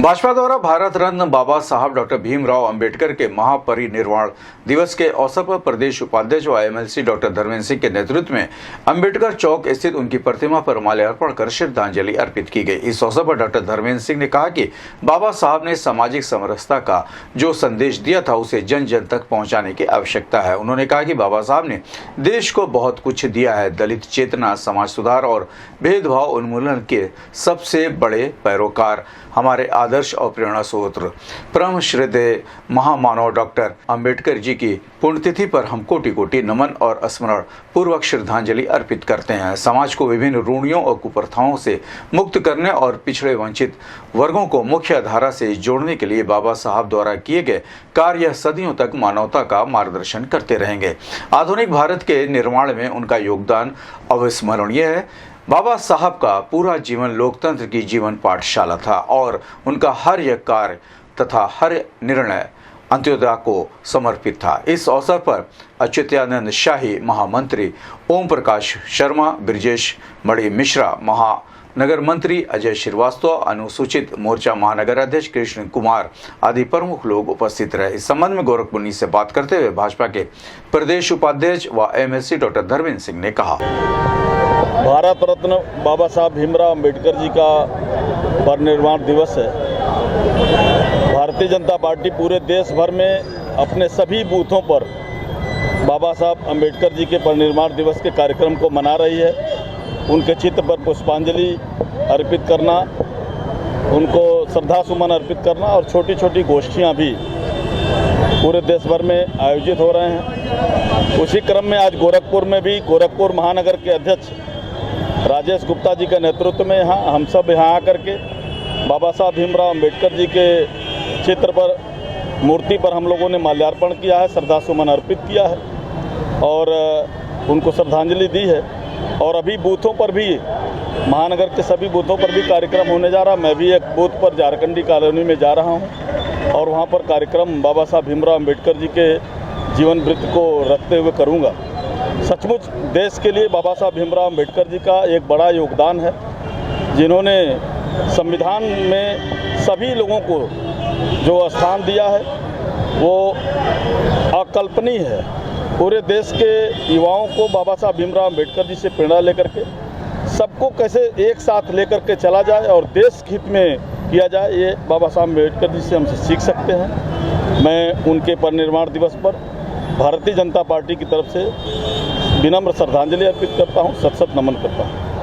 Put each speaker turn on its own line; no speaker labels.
भाजपा द्वारा भारत रत्न बाबा साहब डॉक्टर भीमराव अंबेडकर के महापरिनिर्वाण दिवस के अवसर पर प्रदेश उपाध्यक्ष व एमएलसी डॉक्टर धर्मेंद्र सिंह के नेतृत्व में अंबेडकर चौक स्थित उनकी प्रतिमा पर माल्यार्पण कर श्रद्धांजलि अर्पित की गई। इस अवसर पर डॉक्टर धर्मेंद्र सिंह ने कहा कि बाबा साहब ने सामाजिक समरसता का जो संदेश दिया था उसे जन जन तक पहुँचाने की आवश्यकता है। उन्होंने कहा कि बाबा साहब ने देश को बहुत कुछ दिया है। दलित चेतना, समाज सुधार और भेदभाव उन्मूलन के सबसे बड़े पैरोकार, हमारे आदर्श और प्रेरणा स्रोत परम श्रद्धेय महामानव डॉक्टर अंबेडकर जी की पुण्यतिथि पर हम कोटि कोटि नमन और स्मरण पूर्वक श्रद्धांजलि अर्पित करते हैं। समाज को विभिन्न रूढ़ियों और कुप्रथाओं से मुक्त करने और पिछड़े वंचित वर्गों को मुख्य धारा से जोड़ने के लिए बाबा साहब द्वारा किए गए कार्य सदियों तक मानवता का मार्गदर्शन करते रहेंगे। आधुनिक भारत के निर्माण में उनका योगदान अविस्मरणीय है। बाबा साहब का पूरा जीवन लोकतंत्र की जीवन पाठशाला था और उनका हर एक कार्य तथा हर निर्णय अंत्योदय को समर्पित था। इस अवसर पर अच्युतानंद शाही महामंत्री, ओम प्रकाश शर्मा, ब्रिजेश मणि मिश्रा महानगर मंत्री, अजय श्रीवास्तव, अनुसूचित मोर्चा महानगर अध्यक्ष कृष्ण कुमार आदि प्रमुख लोग उपस्थित रहे। इस संबंध में गोरखपुर से बात करते हुए भाजपा के प्रदेश उपाध्यक्ष व एमएलसी डॉक्टर धर्मेंद्र सिंह ने कहा,
भारत रत्न बाबा साहब भीमराव अंबेडकर जी का परिनिर्वाण दिवस है। भारतीय जनता पार्टी पूरे देश भर में अपने सभी बूथों पर बाबा साहब अंबेडकर जी के परिनिर्वाण दिवस के कार्यक्रम को मना रही है। उनके चित्र पर पुष्पांजलि अर्पित करना, उनको श्रद्धा सुमन अर्पित करना और छोटी छोटी गोष्ठियाँ भी पूरे देश भर में आयोजित हो रहे हैं। उसी क्रम में आज गोरखपुर में भी गोरखपुर महानगर के अध्यक्ष राजेश गुप्ता जी के नेतृत्व में हम सब यहाँ आकर के बाबा साहब भीमराव अंबेडकर जी के चित्र पर, मूर्ति पर हम लोगों ने माल्यार्पण किया है, श्रद्धा सुमन अर्पित किया है और उनको श्रद्धांजलि दी है। और अभी बूथों पर भी, महानगर के सभी बूथों पर भी कार्यक्रम होने जा रहा। मैं भी एक बूथ पर झारखंडी कॉलोनी में जा रहा हूँ और वहाँ पर कार्यक्रम बाबा साहब भीमराव अंबेडकर जी के जीवन वृत्त को रखते हुए करूँगा। सचमुच देश के लिए बाबा साहब भीमराव अंबेडकर जी का एक बड़ा योगदान है, जिन्होंने संविधान में सभी लोगों को जो स्थान दिया है वो अकल्पनीय है। पूरे देश के युवाओं को बाबा साहब भीमराव अंबेडकर जी से प्रेरणा लेकर के सबको कैसे एक साथ लेकर के चला जाए और देश हित में किया जाए, ये बाबा साहब अम्बेडकर जी से हमसे सीख सकते हैं। मैं उनके परिनिर्वाण दिवस पर भारतीय जनता पार्टी की तरफ से विनम्र श्रद्धांजलि अर्पित करता हूँ, सत सत नमन करता हूँ।